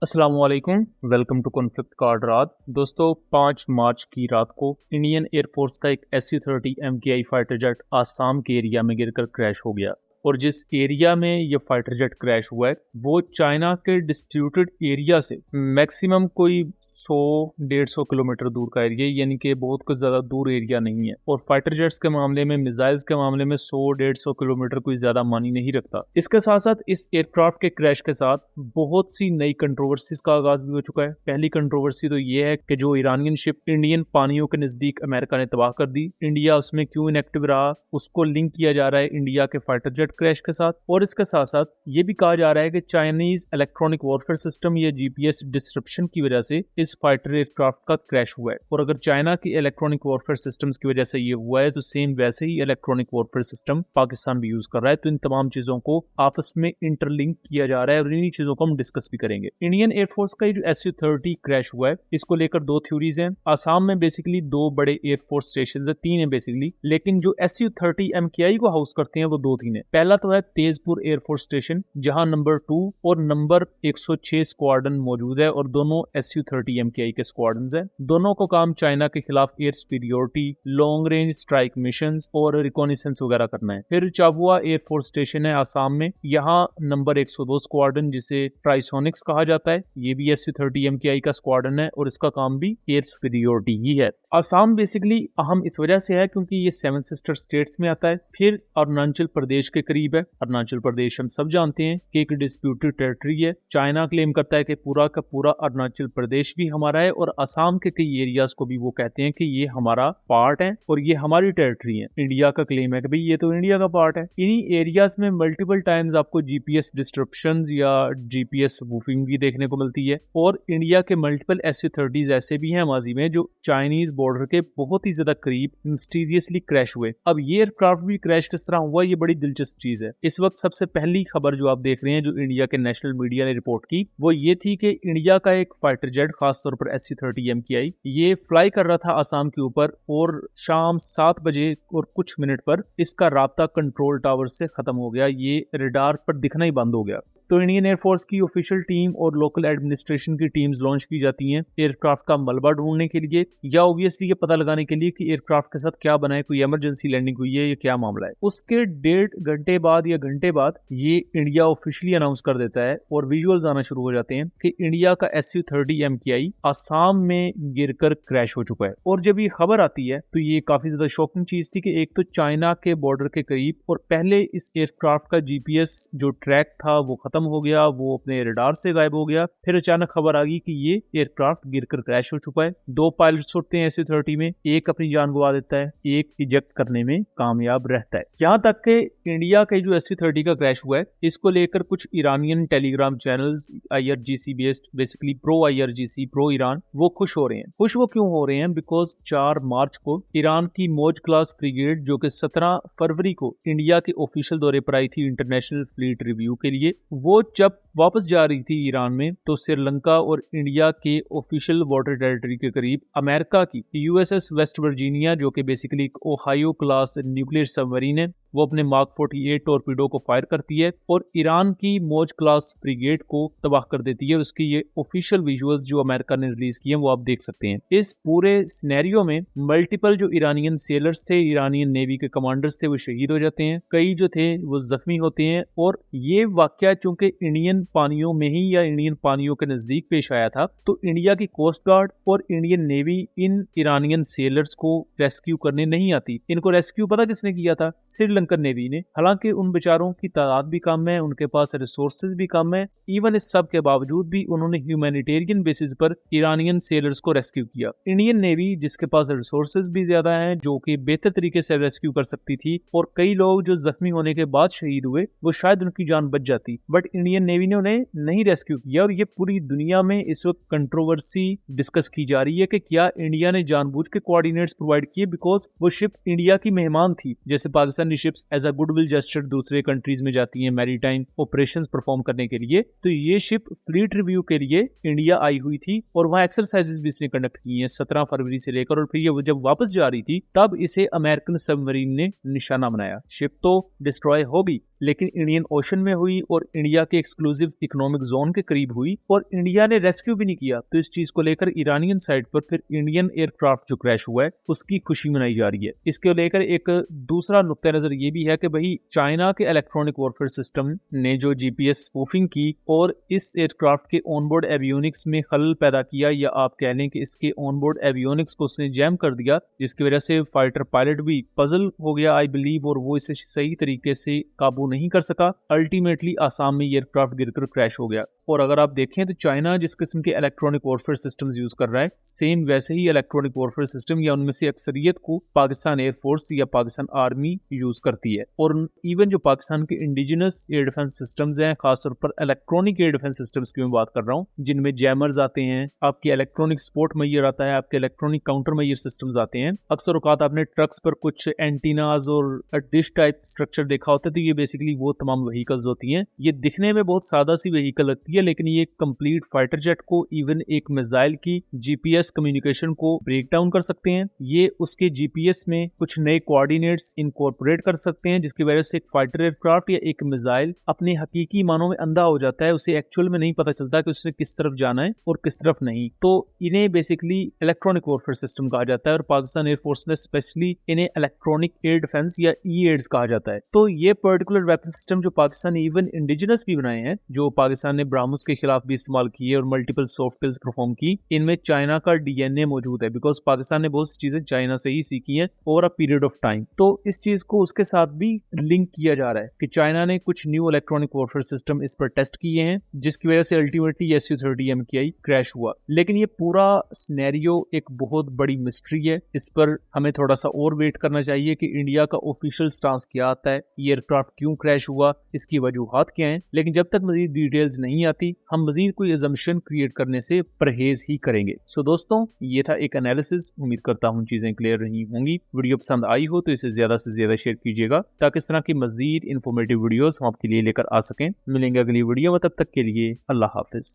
अस्सलाम वालेकुम, welcome to conflict card रात। दोस्तों 5 मार्च की रात को इंडियन एयरफोर्स का एक SU-30 MKI fighter jet Assam के एरिया में गिरकर क्रैश हो गया। और जिस एरिया में ये फाइटर जेट क्रैश हुआ है वो चाइना के डिस्प्यूटेड एरिया से मैक्सिमम कोई 100-150 किलोमीटर दूर का एरिया, यानी कि बहुत कुछ ज़्यादा दूर एरिया नहीं है। और फाइटर जेट्स के मामले में, मिसाइल्स के मामले में 100-150 किलोमीटर कोई ज़्यादा मानी नहीं रखता। इसके साथ साथ इस एयरक्राफ्ट के क्रैश के साथ बहुत सी नई कंट्रोवर्सीज का आगाज भी हो चुका है। पहली कंट्रोवर्सी तो ये है कि जो ईरानियन शिप इंडियन पानियों के नज़दीक अमेरिका ने तबाह कर दी, इंडिया उसमें क्यों इनएक्टिव रहा, उसको लिंक किया जा रहा है इंडिया के फाइटर जेट क्रैश के साथ। और इसके साथ साथ ये भी कहा जा रहा है कि चाइनीज इलेक्ट्रॉनिक वॉरफेयर सिस्टम या GPS डिस्ट्रप्शन की वजह से इस फाइटर एयरक्राफ्ट का क्रैश हुआ है। और अगर चाइना की इलेक्ट्रॉनिक वॉरफेयर सिस्टम्स की वजह से ये हुआ है तो सेम वैसे ही इलेक्ट्रॉनिक वॉरफेयर सिस्टम पाकिस्तान भी यूज कर रहा है। तो इन तमाम चीजों को आपस में इंटरलिंक किया जा रहा है और इन्हीं चीजों को हम डिस्कस भी करेंगे। इंडियन एयरफोर्स का जो SU-30 क्रैश हुआ है, इसको लेकर दो थ्योरीज हैं। आसाम में बेसिकली दो बड़े एयरफोर्स स्टेशन है, 3 है बेसिकली, लेकिन जो SU-30 MKI को हाउस करते हैं वो 2-3 है। पहला तो है तेजपुर एयरफोर्स स्टेशन, जहां नंबर 2 और नंबर 106 स्क्वाड्रन मौजूद है और दोनों SU-30 MKI के स्क्वाड्रन है। दोनों को काम चाइना के खिलाफ air superiority, long range strike missions और रिकॉनिसेंस वगैरह करना है। फिर चाबुआ एयरफोर्स स्टेशन है आसाम में, यहाँ नंबर 102 स्क्वाड्रन जिसे ट्राइसोनिक्स कहा जाता है, ये भी SU-30 MKI का स्क्वाड्रन है और इसका काम भी एयर सुपीरियोरिटी ही है। आसाम बेसिकली अहम इस वजह से है क्योंकि ये 7 सिस्टर स्टेट्स में आता है। फिर अरुणाचल प्रदेश के करीब है। अरुणाचल प्रदेश हम सब जानते हैं कि एक डिस्प्यूटेड टेरिटरी है। चाइना क्लेम करता है कि पूरा का पूरा अरुणाचल प्रदेश भी हमारा है और असम के कई एरियाज को भी वो कहते हैं कि ये हमारा पार्ट है और ये हमारी टेरिटरी है। इंडिया का क्लेम है कि भाई ये तो इंडिया का पार्ट है। इन्हीं एरियाज में मल्टीपल टाइम्स आपको GPS डिस्ट्रप्शंस या GPS वूफिंग भी देखने को मिलती है। और इंडिया के मल्टीपल SU-30s ऐसे भी हैं माजी में जो चाइनीज बॉर्डर के बहुत ही ज्यादा करीब मिस्टीरियसली क्रैश हुए। अब ये एयरक्राफ्ट भी क्रैश किस तरह हुआ, ये बड़ी दिलचस्प चीज है। इस वक्त सबसे पहली खबर जो आप देख रहे हैं जो इंडिया के नेशनल मीडिया ने रिपोर्ट की वो ये थी कि इंडिया का एक फाइटर जेट, खासतौर पर SU-30 MKI, ये फ्लाई कर रहा था आसाम के ऊपर और शाम 7 बजे और कुछ मिनट पर इसका राब्ता कंट्रोल टावर से खत्म हो गया। ये रडार पर दिखना ही बंद हो गया। तो इंडियन एयरफोर्स की ऑफिशियल टीम और लोकल एडमिनिस्ट्रेशन की टीम्स लॉन्च की जाती हैं एयरक्राफ्ट का मलबा ढूंढने के लिए या ऑब्वियसली ये पता लगाने के लिए कि एयरक्राफ्ट के साथ क्या बना है, कोई इमरजेंसी लैंडिंग हुई है या क्या मामला है। उसके 1.5 घंटे बाद या घंटे बाद ये इंडिया ऑफिशियली अनाउंस कर देता है और विजुअल्स आना शुरू हो जाते हैं कि इंडिया का SU-30 MKI आसाम में गिरकर क्रैश हो चुका है। और जब ये खबर आती है तो ये काफी ज्यादा शॉकिंग चीज थी कि एक तो चाइना के बॉर्डर के करीब और पहले इस एयरक्राफ्ट का GPS जो ट्रैक था वो खत्म हो गया, वो अपने रडार से गायब हो गया। फिर अचानक खबर आ गई कि ये एयरक्राफ्ट गिरकर क्रैश हो चुका है। 2 पायलट्स होते हैं SU-30 में, एक अपनी जान गंवा देता है, एक इजेक्ट करने में कामयाब रहता है। यहाँ तक कि इंडिया का जो SU-30 का क्रैश हुआ है इसको लेकर कुछ Iranian Telegram channels IRGC based, basically pro IRGC, pro Iran, वो खुश हो रहे हैं। खुश वो क्यों हो रहे हैं? बिकॉज 4 मार्च को ईरान की मौज क्लास फ्रिगेट जो कि 17 फरवरी को इंडिया के ऑफिशियल दौरे पर आई थी इंटरनेशनल फ्लीट रिव्यू के लिए, वो जब वापस जा रही थी ईरान में तो श्रीलंका और इंडिया के ऑफिशियल वाटर टेरिटरी के करीब अमेरिका की USS वेस्ट वर्जीनिया, जो कि बेसिकली एक ओहायो क्लास न्यूक्लियर सबमरीन है, वो अपने मार्क 48 टॉर्पीडो को फायर करती है और ईरान की मौज क्लास फ्रिगेट को तबाह कर देती है। उसकी ये ऑफिशियल विजुअल्स जो अमेरिका ने रिलीज किए हैं वो आप देख सकते हैं। इस पूरे सिनेरियो में मल्टीपल जो ईरानियन सेलर्स थे, ईरानियन नेवी के कमांडर्स थे, वो शहीद हो जाते हैं, कई जो थे वो जख्मी होते हैं। और ये वाकया चूंकि इंडियन पानियों में ही या इंडियन पानियों के नजदीक पेश आया था तो इंडिया की कोस्ट गार्ड और इंडियन नेवी इन ईरानियन सेलर्स को रेस्क्यू करने नहीं आती। इनको रेस्क्यू पता किसने किया था? श्रीलंकन नेवी ने। हालांकि उन बेचारों की तादाद भी कम है, उनके पास रिसोर्सेज भी कम है, इवन इस सब के बावजूद भी उन्होंने ह्यूमैनिटेरियन बेसिस पर ईरानियन सेलर्स को रेस्क्यू किया। इंडियन नेवी जिसके पास रिसोर्सेज भी ज्यादा है, जो कि बेहतर तरीके से रेस्क्यू कर सकती थी और कई लोग जो जख्मी होने के बाद शहीद हुए वो शायद उनकी जान बच जाती, बट इंडियन नेवी ने उन्हें नहीं रेस्क्यू किया। और ये पूरी दुनिया में इस वक्त कंट्रोवर्सी डिस्कस की जा रही है कि क्या इंडिया ने जानबूझ के कोऑर्डिनेट्स प्रोवाइड किए, बिकॉज वो शिप इंडिया की मेहमान थी। जैसे Pakistani ships as a goodwill gesture दूसरे कंट्रीज में जाती हैं मैरीटाइम ऑपरेशंस परफॉर्म करने के लिए, तो ये शिप फ्लीट रिव्यू के लिए इंडिया आई हुई थी और वहां एक्सरसाइजेस भी इसने कंडक्ट की हैं 17 फरवरी से लेकर। और फिर ये जब वापस जा रही थी तब इसे अमेरिकन सबमरीन ने निशाना बनाया। शिप तो डिस्ट्रॉय होगी लेकिन इंडियन ओशन में हुई और इंडिया के एक्सक्लूसिव इकोनॉमिक जोन के करीब हुई और इंडिया ने रेस्क्यू भी नहीं किया। तो इस चीज को लेकर ईरानियन साइड पर फिर इंडियन एयरक्राफ्ट जो क्रैश हुआ है उसकी खुशी मनाई जा रही है। इसके लेकर एक दूसरा नुक्ता नजर ये भी है कि भाई चाइना के इलेक्ट्रॉनिक वॉरफेयर सिस्टम ने जो जीपीएस स्पूफिंग की और इस एयरक्राफ्ट के ऑनबोर्ड एवियोनिक्स में खलल पैदा किया, या आप कह लें कि इसके ऑनबोर्ड एवियोनिक्स को उसने जैम कर दिया, जिसकी वजह से फाइटर पायलट भी पजल हो गया आई बिलीव, और वो इसे सही तरीके से काबू नहीं कर सका। अल्टीमेटली आसाम में एयरक्राफ्ट गिरकर क्रैश हो गया। और अगर आप देखें तो चाइना जिस किस्म के इलेक्ट्रॉनिक वॉरफेयर सिस्टम्स यूज कर रहा है, सेम वैसे ही इलेक्ट्रॉनिक वॉरफेयर सिस्टम या उनमें से अक्सरियत को पाकिस्तान एयरफोर्स या पाकिस्तान आर्मी यूज करती है। और इवन जो पाकिस्तान के इंडिजिनस एयर डिफेंस सिस्टम्स हैं, खासतौर पर इलेक्ट्रॉनिक एयर डिफेंस सिस्टम्स की मैं बात कर रहा हूँ, जिनमें जैमर्स आते हैं, आपके इलेक्ट्रॉनिक सपोर्ट मैयर आता है, आपके इलेक्ट्रॉनिक काउंटर मैयर सिस्टम्स आते हैं। अक्सर औकात आपने ट्रक्स पर कुछ एंटीनाज और डिश टाइप स्ट्रक्चर देखा होता है, तो ये बेसिकली वो तमाम व्हीकल्स होती हैं। ये दिखने में बहुत सादा सी व्हीकल लगती है, लेकिन ये कंप्लीट फाइटर जेट को, इवन एक मिसाइल की जीपीएस कम्युनिकेशन को ब्रेक डाउन कर सकते हैं। ये उसके जीपीएस में कुछ नए कोऑर्डिनेट्स इनकॉर्पोरेट कर सकते हैं, जिसकी वजह से एक फाइटर एयरक्राफ्ट या एक मिसाइल अपने हकीकी मानों में अंधा हो जाता है। उसे एक्चुअल में नहीं पता चलता कि उसने किस तरफ जाना है और किस तरफ नहीं। तो इन्हें बेसिकली इलेक्ट्रॉनिक वॉरफेयर सिस्टम कहा जाता है, और पाकिस्तान एयरफोर्स ने स्पेशली इन्हें इलेक्ट्रॉनिक एयर डिफेंस या ई-एड्स कहा जाता है। तो ये पर्टिकुलर वेपन सिस्टम जो पाकिस्तान ने इवन इंडिजिनस भी बनाए हैं, जो पाकिस्तान ने ब्राह्मस के खिलाफ भी इस्तेमाल किए और मल्टीपल सॉफ्ट किल्स परफॉर्म की, इनमें चाइना का डीएनए मौजूद है, बिकॉज पाकिस्तान ने बहुत सी चीजें चाइना से ही सीखी हैं over a period of time. तो इस चीज को उसके साथ भी लिंक किया जा रहा है कि चाइना ने कुछ न्यू इलेक्ट्रॉनिक वॉरफेयर सिस्टम इस पर टेस्ट किए हैं, जिसकी वजह से अल्टीमेटली SU-30 MKI क्रैश हुआ। लेकिन ये पूरा सिनेरियो एक बहुत बड़ी मिस्ट्री है। इस पर हमें थोड़ा सा और वेट करना चाहिए कि इंडिया का ऑफिशियल स्टांस क्या आता है, ये एयरक्राफ्ट क्यों क्रैश हुआ, इसकी वजूहात क्या हैं। लेकिन जब तक मजीद डिटेल्स नहीं आती, हम मजीद कोई अजम्पशन क्रिएट करने से परहेज ही करेंगे। सो दोस्तों, ये था एक एनालिसिस। उम्मीद करता हूँ चीजें क्लियर रही होंगी। वीडियो पसंद आई हो तो इसे ज्यादा से ज्यादा शेयर कीजिएगा, ताकि इस तरह की मजीद इंफॉर्मेटिव वीडियोस हम आपके लिए लेकर आ सकें। मिलेंगे अगली वीडियो में, तब तक के लिए अल्लाह हाफिज।